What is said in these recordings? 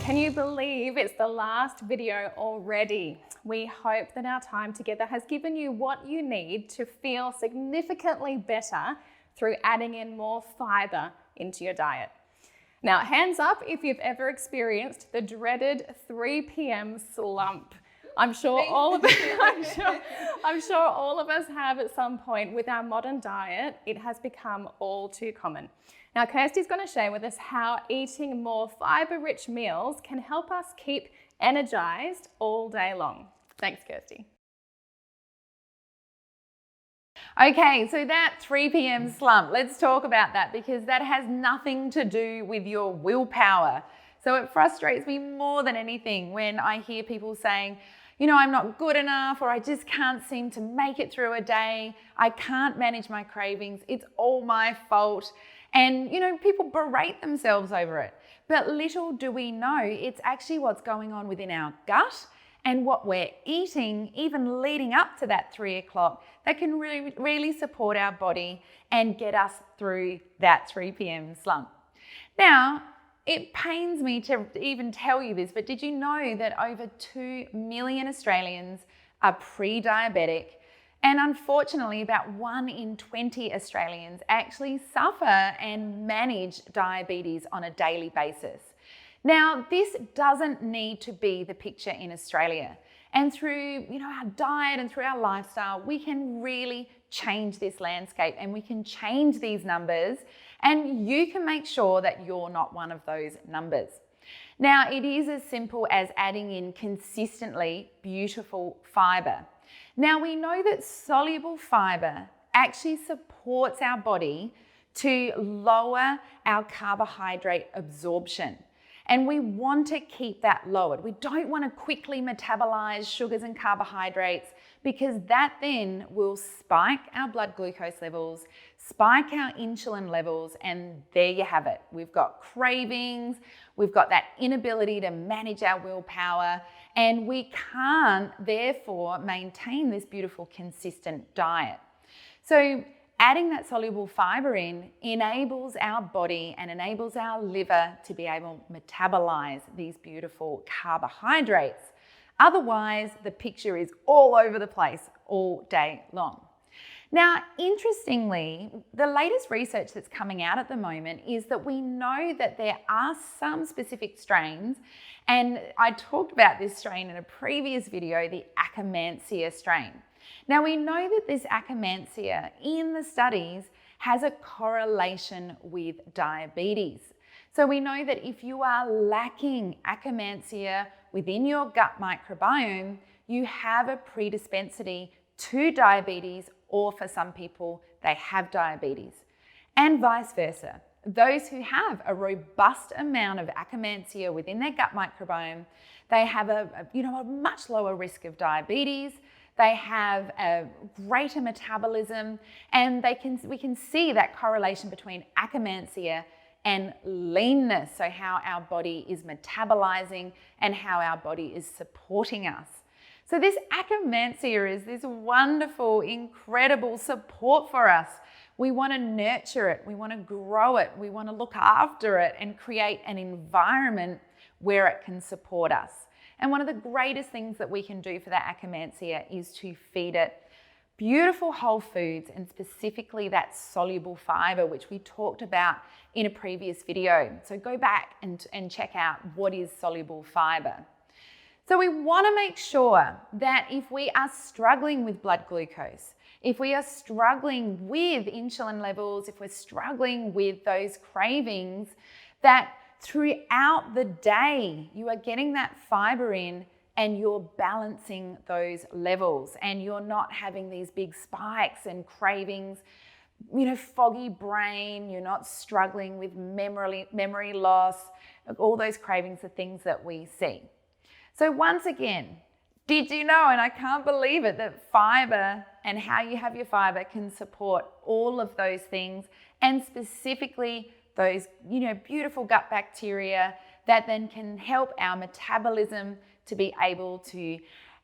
Can you believe it's the last video already? We hope that our time together has given you what you need to feel significantly better through adding in more fibre into your diet. Now, hands up if you've ever experienced the dreaded 3 p.m. slump. I'm sure all of us have at some point. With our modern diet, it has become all too common. Now, Kirsty's going to share with us how eating more fibre-rich meals can help us keep energized all day long. Thanks, Kirsty. Okay, so that 3 p.m. slump, let's talk about that because that has nothing to do with your willpower. So it frustrates me more than anything when I hear people saying, you know, I'm not good enough, or I just can't seem to make it through a day. I can't manage my cravings. It's all my fault. And, you know, people berate themselves over it. But little do we know, it's actually what's going on within our gut and what we're eating, even leading up to that 3 o'clock, that can really support our body and get us through that 3 p.m. slump. Now, it pains me to even tell you this, but did you know that over 2 million Australians are pre-diabetic? And unfortunately, about 1 in 20 Australians actually suffer and manage diabetes on a daily basis. Now, this doesn't need to be the picture in Australia. And through, our diet and through our lifestyle, we can really change this landscape and we can change these numbers, and you can make sure that you're not one of those numbers. Now, it is as simple as adding in consistently beautiful fibre. Now, we know that soluble fibre actually supports our body to lower our carbohydrate absorption. And we want to keep that lowered. We don't want to quickly metabolize sugars and carbohydrates because that then will spike our blood glucose levels, spike our insulin levels, and there you have it. We've got cravings, we've got that inability to manage our willpower, and we can't therefore maintain this beautiful, consistent diet. So adding that soluble fibre in enables our body and enables our liver to be able to metabolize these beautiful carbohydrates. Otherwise, the picture is all over the place all day long. Now, interestingly, the latest research that's coming out at the moment is that we know that there are some specific strains, and I talked about this strain in a previous video, the Akkermansia strain. Now, we know that this Akkermansia in the studies has a correlation with diabetes. So we know that if you are lacking Akkermansia within your gut microbiome, you have a predispensity to diabetes, or for some people, they have diabetes. And vice versa. Those who have a robust amount of Akkermansia within their gut microbiome, they have a much lower risk of diabetes. They have a greater metabolism, and we can see that correlation between Akkermansia and leanness, so how our body is metabolizing and how our body is supporting us. So this Akkermansia is this wonderful, incredible support for us. We want to nurture it, we want to grow it, we want to look after it and create an environment where it can support us. And one of the greatest things that we can do for that Akkermansia is to feed it beautiful whole foods, and specifically that soluble fibre, which we talked about in a previous video. So go back and check out what is soluble fibre. So we want to make sure that if we are struggling with blood glucose, if we are struggling with insulin levels, if we're struggling with those cravings, that throughout the day, you are getting that fibre in and you're balancing those levels and you're not having these big spikes and cravings, foggy brain, you're not struggling with memory loss, all those cravings are things that we see. So once again, did you know, and I can't believe it, that fibre and how you have your fibre can support all of those things, and specifically those, beautiful gut bacteria that then can help our metabolism to be able to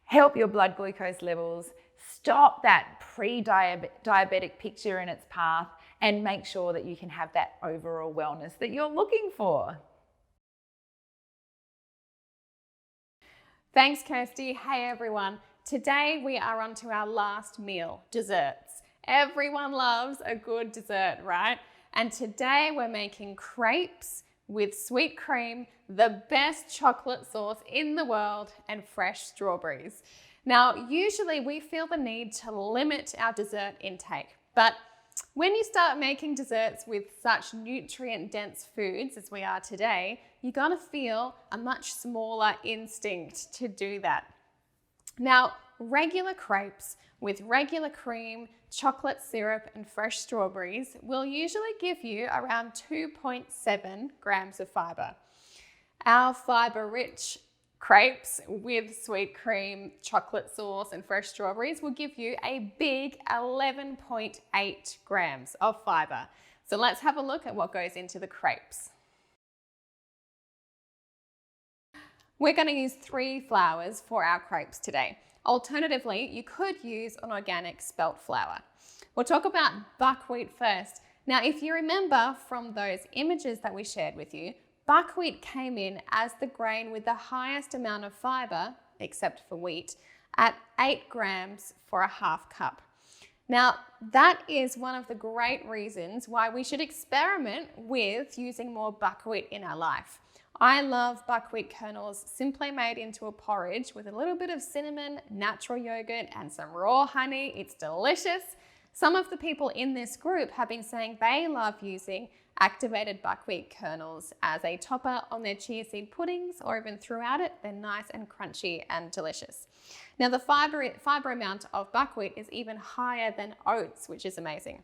help your blood glucose levels, stop that pre-diabetic picture in its path, and make sure that you can have that overall wellness that you're looking for. Thanks, Kirsty. Hey, everyone. Today we are on to our last meal, desserts. Everyone loves a good dessert, right? And today we're making crepes with sweet cream, the best chocolate sauce in the world, and fresh strawberries. Now, usually we feel the need to limit our dessert intake, but when you start making desserts with such nutrient-dense foods as we are today, you're gonna feel a much smaller instinct to do that. Now, regular crepes with regular cream, chocolate syrup, and fresh strawberries will usually give you around 2.7 grams of fiber. Our fiber-rich crepes with sweet cream, chocolate sauce, and fresh strawberries will give you a big 11.8 grams of fiber. So let's have a look at what goes into the crepes. We're going to use 3 flours for our crepes today. Alternatively, you could use an organic spelt flour. We'll talk about buckwheat first. Now, if you remember from those images that we shared with you, buckwheat came in as the grain with the highest amount of fiber, except for wheat, at 8 grams for a half cup. Now, that is one of the great reasons why we should experiment with using more buckwheat in our life. I love buckwheat kernels simply made into a porridge with a little bit of cinnamon, natural yogurt, and some raw honey. It's delicious. Some of the people in this group have been saying they love using activated buckwheat kernels as a topper on their chia seed puddings or even throughout it. They're nice and crunchy and delicious. Now, the fiber amount of buckwheat is even higher than oats, which is amazing.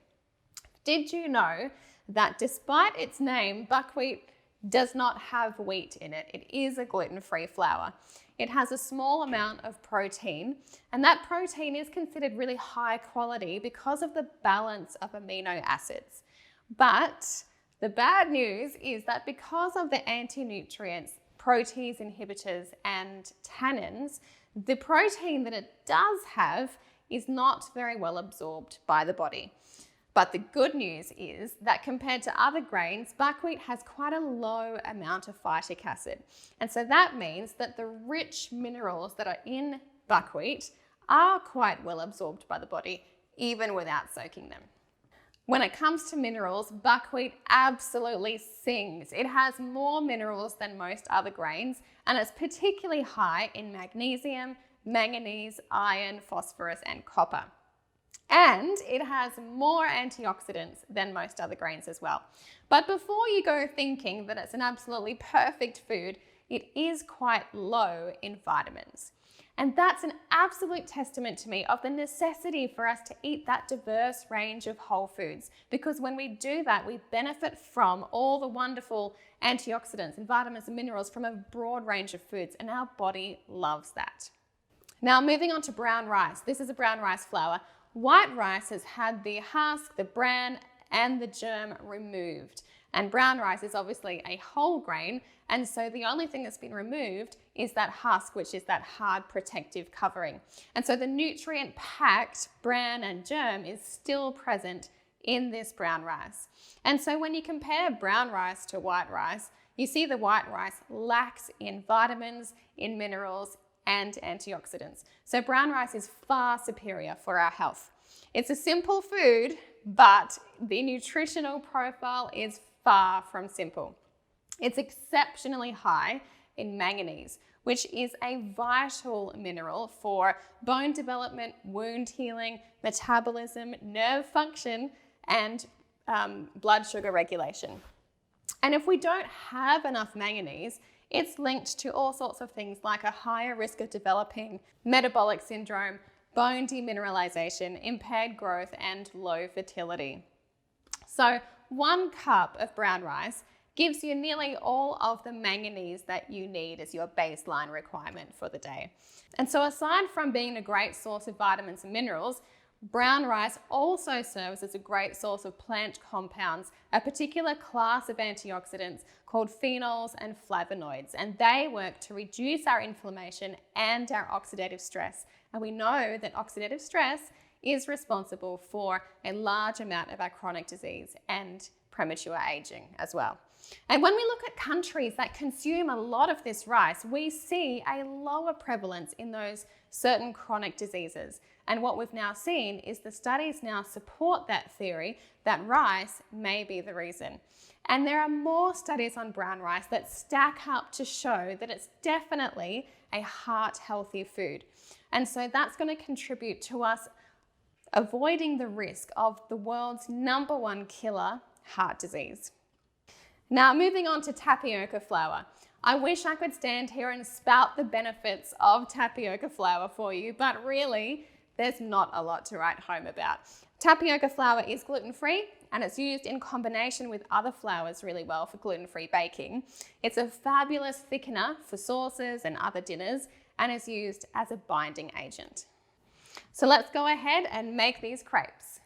Did you know that despite its name, buckwheat does not have wheat in it? It is a gluten-free flour. It has a small amount of protein, and that protein is considered really high quality because of the balance of amino acids. But the bad news is that because of the anti-nutrients, protease inhibitors, and tannins, the protein that it does have is not very well absorbed by the body. But the good news is that compared to other grains, buckwheat has quite a low amount of phytic acid. And so that means that the rich minerals that are in buckwheat are quite well absorbed by the body, even without soaking them. When it comes to minerals, buckwheat absolutely sings. It has more minerals than most other grains, and it's particularly high in magnesium, manganese, iron, phosphorus, and copper. And it has more antioxidants than most other grains as well. But before you go thinking that it's an absolutely perfect food, it is quite low in vitamins. And that's an absolute testament to me of the necessity for us to eat that diverse range of whole foods. Because when we do that, we benefit from all the wonderful antioxidants and vitamins and minerals from a broad range of foods, and our body loves that. Now, moving on to brown rice. This is a brown rice flour. White rice has had the husk, the bran, and the germ removed. And brown rice is obviously a whole grain, and so the only thing that's been removed is that husk, which is that hard protective covering. And so the nutrient-packed bran and germ is still present in this brown rice. And so when you compare brown rice to white rice, you see the white rice lacks in vitamins, in minerals, and antioxidants. So brown rice is far superior for our health. It's a simple food, but the nutritional profile is far from simple. It's exceptionally high in manganese, which is a vital mineral for bone development, wound healing, metabolism, nerve function, and blood sugar regulation. And if we don't have enough manganese, it's linked to all sorts of things like a higher risk of developing metabolic syndrome, bone demineralization, impaired growth, and low fertility. So 1 cup of brown rice gives you nearly all of the manganese that you need as your baseline requirement for the day. And so aside from being a great source of vitamins and minerals, brown rice also serves as a great source of plant compounds, a particular class of antioxidants called phenols and flavonoids, and they work to reduce our inflammation and our oxidative stress. And we know that oxidative stress is responsible for a large amount of our chronic disease and premature aging as well. And when we look at countries that consume a lot of this rice, we see a lower prevalence in those certain chronic diseases. And what we've now seen is the studies now support that theory that rice may be the reason. And there are more studies on brown rice that stack up to show that it's definitely a heart-healthy food. And so that's going to contribute to us avoiding the risk of the world's #1 killer, heart disease. Now, moving on to tapioca flour. I wish I could stand here and spout the benefits of tapioca flour for you, but really, there's not a lot to write home about. Tapioca flour is gluten-free and it's used in combination with other flours really well for gluten-free baking. It's a fabulous thickener for sauces and other dinners and is used as a binding agent. So let's go ahead and make these crepes.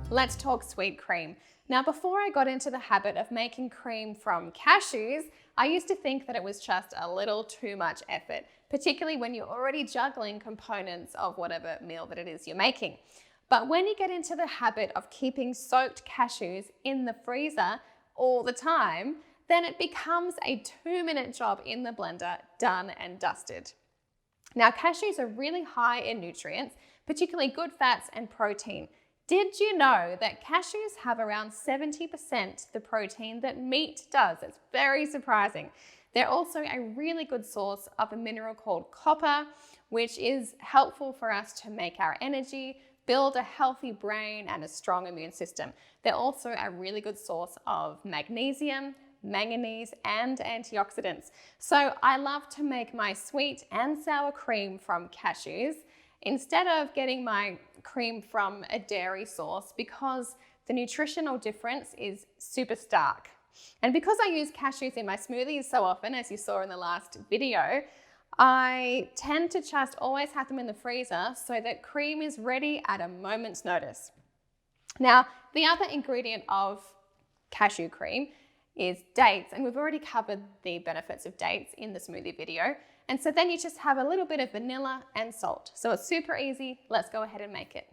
Let's talk sweet cream. Now, before I got into the habit of making cream from cashews, I used to think that it was just a little too much effort, particularly when you're already juggling components of whatever meal that it is you're making. But when you get into the habit of keeping soaked cashews in the freezer all the time, then it becomes a 2-minute job in the blender, done and dusted. Now, cashews are really high in nutrients, particularly good fats and protein. Did you know that cashews have around 70% the protein that meat does? It's very surprising. They're also a really good source of a mineral called copper, which is helpful for us to make our energy, build a healthy brain and a strong immune system. They're also a really good source of magnesium, manganese, and antioxidants. So I love to make my sweet and sour cream from cashews instead of getting my cream from a dairy source because the nutritional difference is super stark. And because I use cashews in my smoothies so often, as you saw in the last video, I tend to just always have them in the freezer so that cream is ready at a moment's notice. Now, the other ingredient of cashew cream is dates, and we've already covered the benefits of dates in the smoothie video. And so then you just have a little bit of vanilla and salt. So it's super easy. Let's go ahead and make it.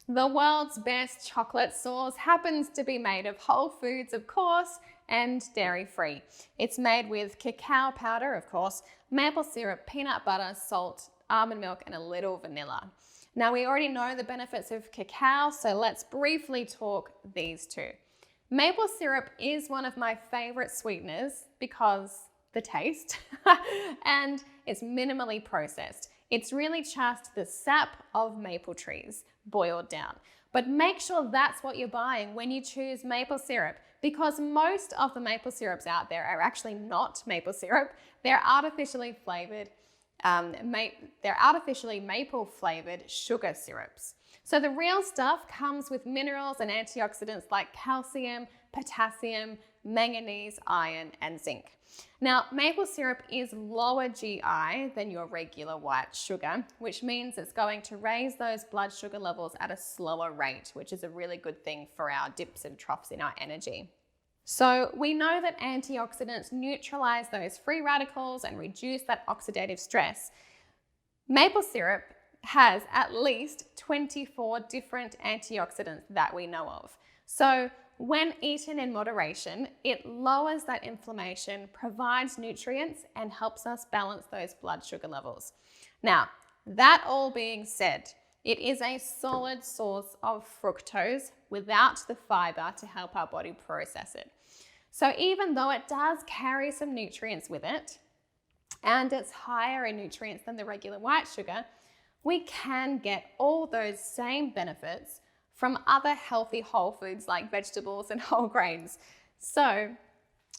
The world's best chocolate sauce happens to be made of whole foods, of course, and dairy-free. It's made with cacao powder, of course, maple syrup, peanut butter, salt, almond milk, and a little vanilla. Now, we already know the benefits of cacao, so let's briefly talk these two. Maple syrup is one of my favorite sweeteners because the taste, and it's minimally processed. It's really just the sap of maple trees boiled down. But make sure that's what you're buying when you choose maple syrup, because most of the maple syrups out there are actually not maple syrup. They're artificially flavored, maple flavored sugar syrups. So the real stuff comes with minerals and antioxidants like calcium, potassium, manganese, iron, and zinc. Now, maple syrup is lower GI than your regular white sugar, which means it's going to raise those blood sugar levels at a slower rate, which is a really good thing for our dips and troughs in our energy. So we know that antioxidants neutralize those free radicals and reduce that oxidative stress. Maple syrup has at least 24 different antioxidants that we know of. So when eaten in moderation, it lowers that inflammation, provides nutrients, and helps us balance those blood sugar levels. Now, that all being said, it is a solid source of fructose without the fiber to help our body process it. So even though it does carry some nutrients with it, and it's higher in nutrients than the regular white sugar, we can get all those same benefits from other healthy whole foods like vegetables and whole grains. So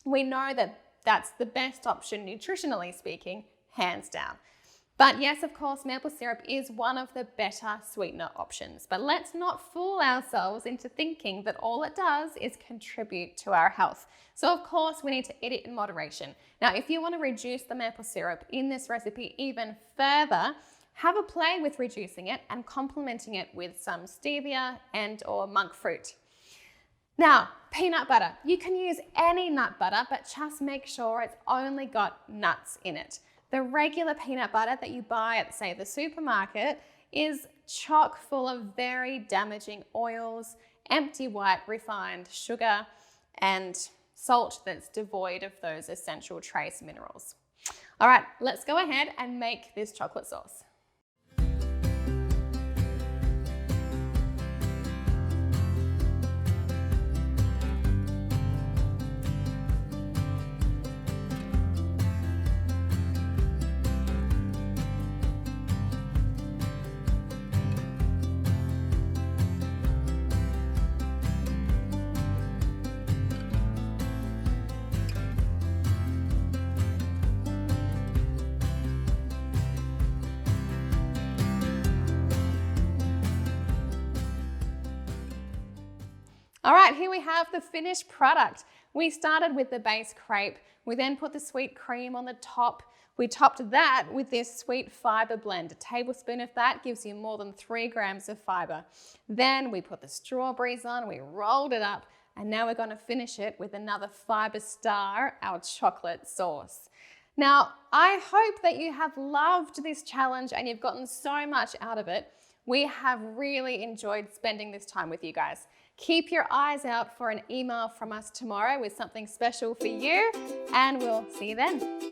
we know that that's the best option nutritionally speaking, hands down. But yes, of course, maple syrup is one of the better sweetener options. But let's not fool ourselves into thinking that all it does is contribute to our health. So of course, we need to eat it in moderation. Now, if you want to reduce the maple syrup in this recipe even further, have a play with reducing it and complementing it with some stevia and or monk fruit. Now, peanut butter. You can use any nut butter, but just make sure it's only got nuts in it. The regular peanut butter that you buy at, say, the supermarket is chock full of very damaging oils, empty white refined sugar, and salt that's devoid of those essential trace minerals. All right, let's go ahead and make this chocolate sauce. All right, here we have the finished product. We started with the base crepe. We then put the sweet cream on the top. We topped that with this sweet fiber blend. A tablespoon of that gives you more than 3 grams of fiber. Then we put the strawberries on, we rolled it up, and now we're gonna finish it with another fiber star, our chocolate sauce. Now, I hope that you have loved this challenge and you've gotten so much out of it. We have really enjoyed spending this time with you guys. Keep your eyes out for an email from us tomorrow with something special for you, and we'll see you then.